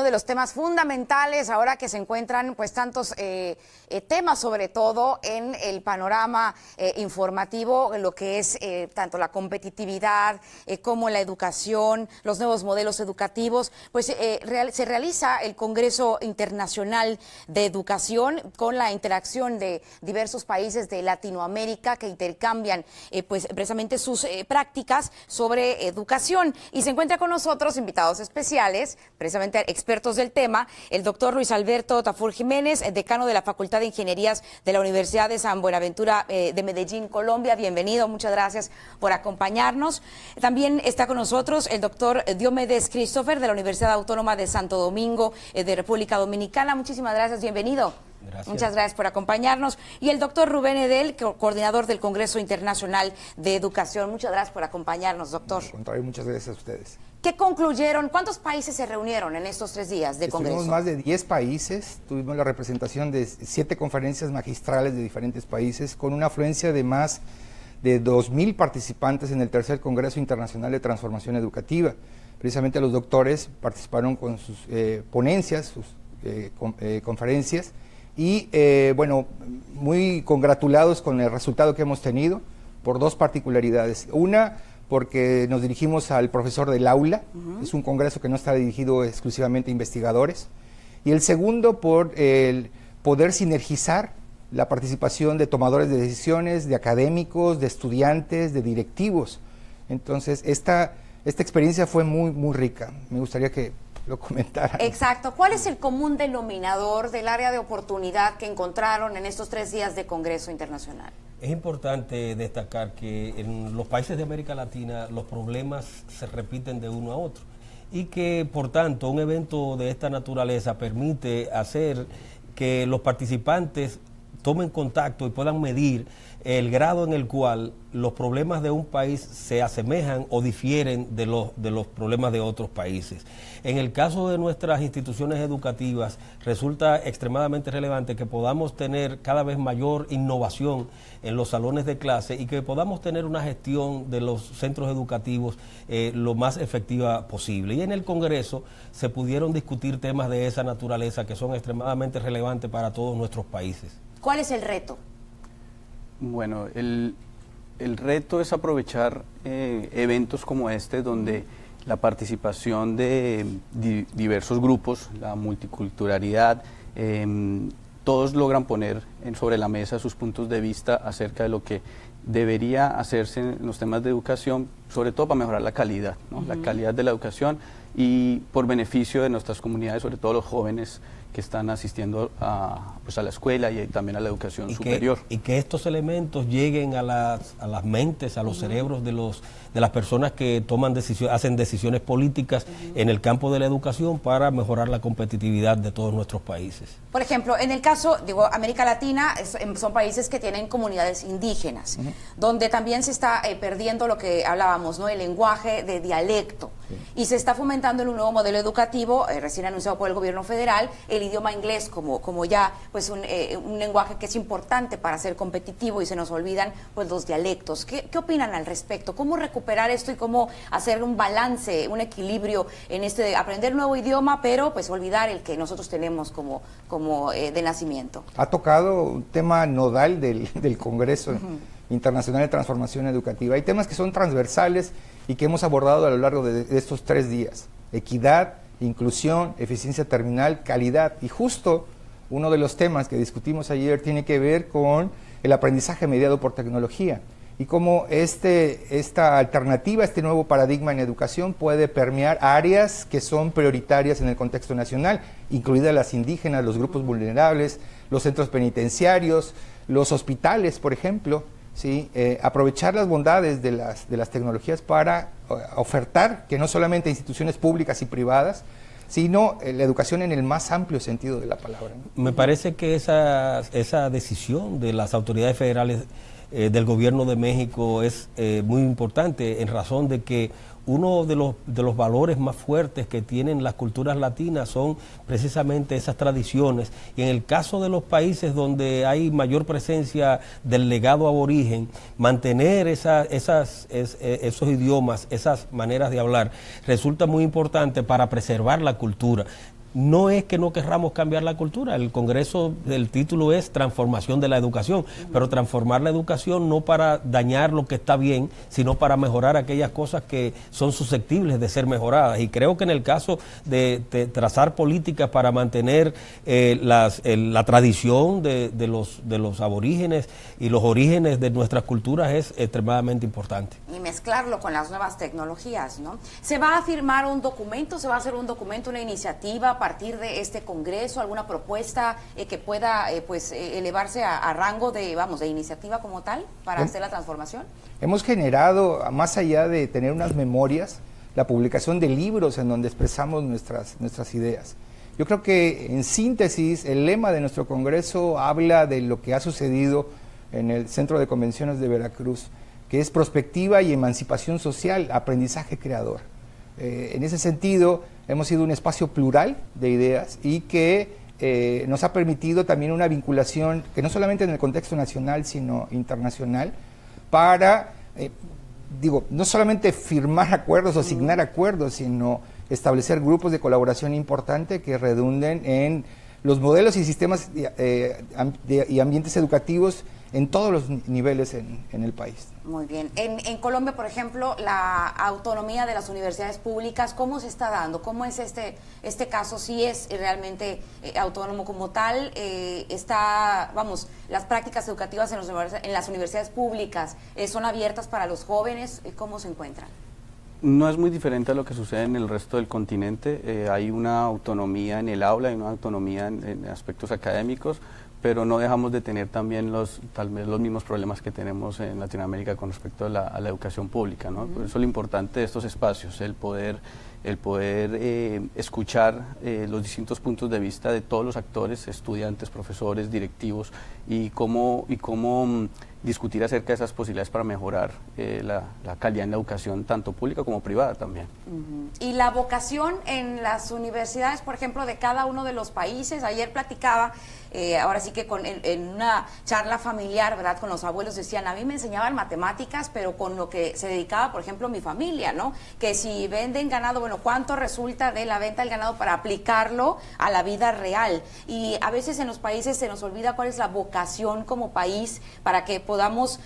uno de los temas fundamentales ahora que se encuentran pues tantos temas, sobre todo en el panorama informativo, lo que es tanto la competitividad como la educación, los nuevos modelos educativos. Pues se realiza el Congreso Internacional de Educación con la interacción de diversos países de Latinoamérica que intercambian pues precisamente sus prácticas sobre educación. Y se encuentra con nosotros invitados especiales, precisamente expertos del tema, el doctor Luis Alberto Tafur Jiménez, decano de la Facultad de Ingenierías de la Universidad de San Buenaventura de Medellín, Colombia. Bienvenido, muchas gracias por acompañarnos. También está con nosotros el doctor Diomedes Christopher de la Universidad Autónoma de Santo Domingo de República Dominicana. Muchísimas gracias, bienvenido. Gracias. Muchas gracias por acompañarnos. Y el doctor Rubén Edel, coordinador del Congreso Internacional de Educación. Muchas gracias por acompañarnos, doctor. Al contrario, muchas gracias a ustedes. ¿Qué concluyeron? ¿Cuántos países se reunieron en estos 3 días de Congreso? Estuvimos más de 10 países, tuvimos la representación de 7 conferencias magistrales de diferentes países, con una afluencia de más de 2,000 participantes en el tercer Congreso Internacional de Transformación Educativa. Precisamente los doctores participaron con sus ponencias, sus conferencias, y bueno, muy congratulados con el resultado que hemos tenido por 2 particularidades. Una, porque nos dirigimos al profesor del aula, es un congreso que no está dirigido exclusivamente a investigadores, y el segundo, por el poder sinergizar la participación de tomadores de decisiones, de académicos, de estudiantes, de directivos. Entonces, esta experiencia fue muy rica. Me gustaría que lo comentaran. Exacto. ¿Cuál es el común denominador del área de oportunidad que encontraron en estos 3 días de Congreso Internacional? Es importante destacar que en los países de América Latina los problemas se repiten de uno a otro y que, por tanto, un evento de esta naturaleza permite hacer que los participantes tomen contacto y puedan medir el grado en el cual los problemas de un país se asemejan o difieren de los problemas de otros países. En el caso de nuestras instituciones educativas, resulta extremadamente relevante que podamos tener cada vez mayor innovación en los salones de clase y que podamos tener una gestión de los centros educativos lo más efectiva posible. Y en el Congreso se pudieron discutir temas de esa naturaleza que son extremadamente relevantes para todos nuestros países. ¿Cuál es el reto? Bueno, el reto es aprovechar eventos como este, donde la participación de diversos grupos, la multiculturalidad, todos logran poner sobre la mesa sus puntos de vista acerca de lo que debería hacerse en los temas de educación, sobre todo para mejorar la calidad, ¿no? La calidad de la educación y por beneficio de nuestras comunidades, sobre todo los jóvenes que están asistiendo a la escuela y también a la educación superior. Y que estos elementos lleguen a las mentes, a los cerebros de las personas que hacen decisiones políticas en el campo de la educación para mejorar la competitividad de todos nuestros países. Por ejemplo, en el caso, América Latina son países que tienen comunidades indígenas, donde también se está perdiendo lo que hablábamos, ¿no? El lenguaje de dialecto. Y se está fomentando en un nuevo modelo educativo, recién anunciado por el gobierno federal, el idioma inglés como ya pues un lenguaje que es importante para ser competitivo, y se nos olvidan pues los dialectos. ¿Qué opinan al respecto? ¿Cómo recuperar esto y cómo hacer un balance, un equilibrio en este de aprender un nuevo idioma, pero pues olvidar el que nosotros tenemos como de nacimiento? Ha tocado un tema nodal del Congreso Internacional de Transformación Educativa. Hay temas que son transversales y que hemos abordado a lo largo de estos 3 días. Equidad, inclusión, eficiencia terminal, calidad. Y justo uno de los temas que discutimos ayer tiene que ver con el aprendizaje mediado por tecnología y cómo esta alternativa, este nuevo paradigma en educación puede permear áreas que son prioritarias en el contexto nacional, incluidas las indígenas, los grupos vulnerables, los centros penitenciarios, los hospitales, por ejemplo. ¿Sí? Aprovechar las bondades de las tecnologías para ofertar que no solamente instituciones públicas y privadas, sino la educación en el más amplio sentido de la palabra, ¿no? Me parece que esa decisión de las autoridades federales del gobierno de México es muy importante, en razón de que uno de los valores más fuertes que tienen las culturas latinas son precisamente esas tradiciones, y en el caso de los países donde hay mayor presencia del legado aborigen, mantener esos idiomas, esas maneras de hablar, resulta muy importante para preservar la cultura. no es que no querramos cambiar la cultura. El Congreso, el título es Transformación de la Educación, pero transformar la educación no para dañar lo que está bien, sino para mejorar aquellas cosas que son susceptibles de ser mejoradas. Y creo que en el caso de trazar políticas para mantener la tradición de los aborígenes y los orígenes de nuestras culturas es extremadamente importante. Y mezclarlo con las nuevas tecnologías, ¿no? ¿Se va a firmar un documento, se va a hacer un documento, una iniciativa a partir de este Congreso, alguna propuesta que pueda elevarse a rango de iniciativa como tal para hacer la transformación? Hemos generado, más allá de tener unas memorias, la publicación de libros en donde expresamos nuestras ideas. Yo creo que, en síntesis, el lema de nuestro Congreso habla de lo que ha sucedido en el Centro de Convenciones de Veracruz, que es prospectiva y emancipación social, aprendizaje creador. En ese sentido, hemos sido un espacio plural de ideas y que nos ha permitido también una vinculación, que no solamente en el contexto nacional, sino internacional, para, no solamente firmar acuerdos o signar acuerdos, sino establecer grupos de colaboración importante que redunden en los modelos y sistemas y ambientes educativos en todos los niveles en el país. Muy bien. En Colombia, por ejemplo, la autonomía de las universidades públicas, ¿cómo se está dando? ¿Cómo es este caso? ¿Sí es realmente autónomo como tal? Las prácticas educativas en las universidades públicas son abiertas para los jóvenes. ¿Cómo se encuentran? No es muy diferente a lo que sucede en el resto del continente. Hay una autonomía en el aula, hay una autonomía en aspectos académicos, pero no dejamos de tener también tal vez los mismos problemas que tenemos en Latinoamérica con respecto a la educación pública, ¿no? Por eso lo importante de estos espacios, el poder escuchar los distintos puntos de vista de todos los actores, estudiantes, profesores, directivos, y cómo discutir acerca de esas posibilidades para mejorar la calidad en la educación, tanto pública como privada también. Y la vocación en las universidades, por ejemplo, de cada uno de los países. Ayer platicaba, ahora sí que en una charla familiar, ¿verdad?, con los abuelos, decían, a mí me enseñaban matemáticas, pero con lo que se dedicaba, por ejemplo, mi familia, ¿no? Que si venden ganado, bueno, ¿cuánto resulta de la venta del ganado para aplicarlo a la vida real? Y a veces en los países se nos olvida cuál es la vocación como país para que podamos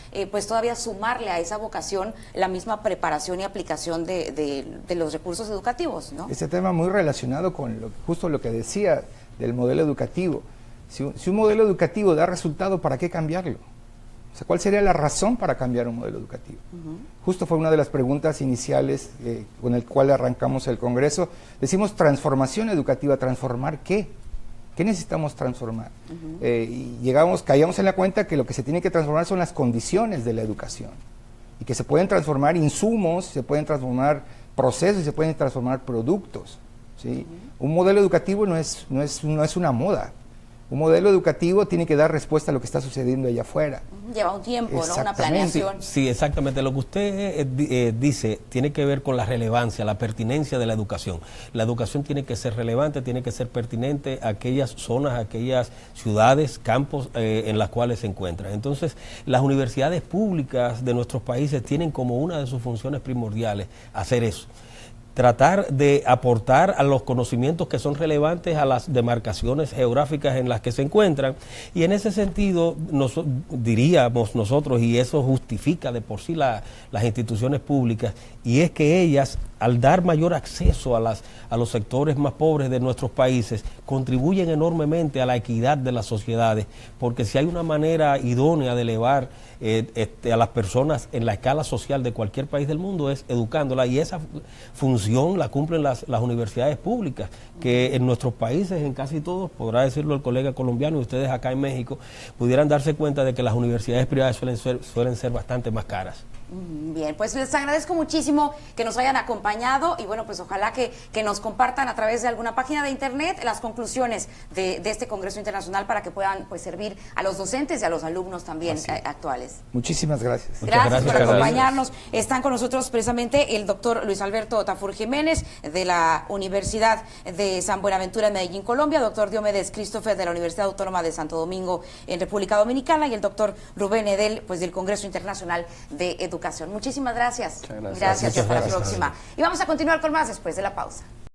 todavía sumarle a esa vocación la misma preparación y aplicación de los recursos educativos, ¿no? Este tema muy relacionado con justo lo que decía del modelo educativo. Si un modelo educativo da resultado, ¿para qué cambiarlo? O sea, ¿cuál sería la razón para cambiar un modelo educativo? Justo fue una de las preguntas iniciales con el cual arrancamos el Congreso. Decimos transformación educativa, ¿transformar qué? ¿Qué necesitamos transformar? Y caíamos en la cuenta que lo que se tiene que transformar son las condiciones de la educación, y que se pueden transformar insumos, se pueden transformar procesos, se pueden transformar productos, ¿sí? Un modelo educativo no es una moda. Un modelo educativo tiene que dar respuesta a lo que está sucediendo allá afuera. Lleva un tiempo, ¿no? Una planeación. Sí, exactamente. Lo que usted dice tiene que ver con la relevancia, la pertinencia de la educación. La educación tiene que ser relevante, tiene que ser pertinente a aquellas zonas, a aquellas ciudades, campos en las cuales se encuentran. Entonces, las universidades públicas de nuestros países tienen como una de sus funciones primordiales hacer eso. Tratar de aportar a los conocimientos que son relevantes a las demarcaciones geográficas en las que se encuentran, y en ese sentido diríamos nosotros, y eso justifica de por sí las instituciones públicas, y es que ellas, al dar mayor acceso a los sectores más pobres de nuestros países, contribuyen enormemente a la equidad de las sociedades, porque si hay una manera idónea de elevar a las personas en la escala social de cualquier país del mundo es educándola, y esa función la cumplen las universidades públicas, que en nuestros países, en casi todos, podrá decirlo el colega colombiano y ustedes acá en México, pudieran darse cuenta de que las universidades privadas suelen ser bastante más caras. Bien, pues les agradezco muchísimo que nos hayan acompañado, y bueno, pues ojalá que nos compartan a través de alguna página de internet las conclusiones de este Congreso Internacional para que puedan servir a los docentes y a los alumnos también actuales. Muchísimas gracias. Gracias por acompañarnos. Están con nosotros precisamente el doctor Luis Alberto Tafur Jiménez de la Universidad de San Buenaventura en Medellín, Colombia, doctor Diomedes Christopher de la Universidad Autónoma de Santo Domingo en República Dominicana, y el doctor Rubén Edel, pues del Congreso Internacional de Educación. Muchísimas gracias. Muchas gracias. Gracias y hasta la próxima. Y vamos a continuar con más después de la pausa.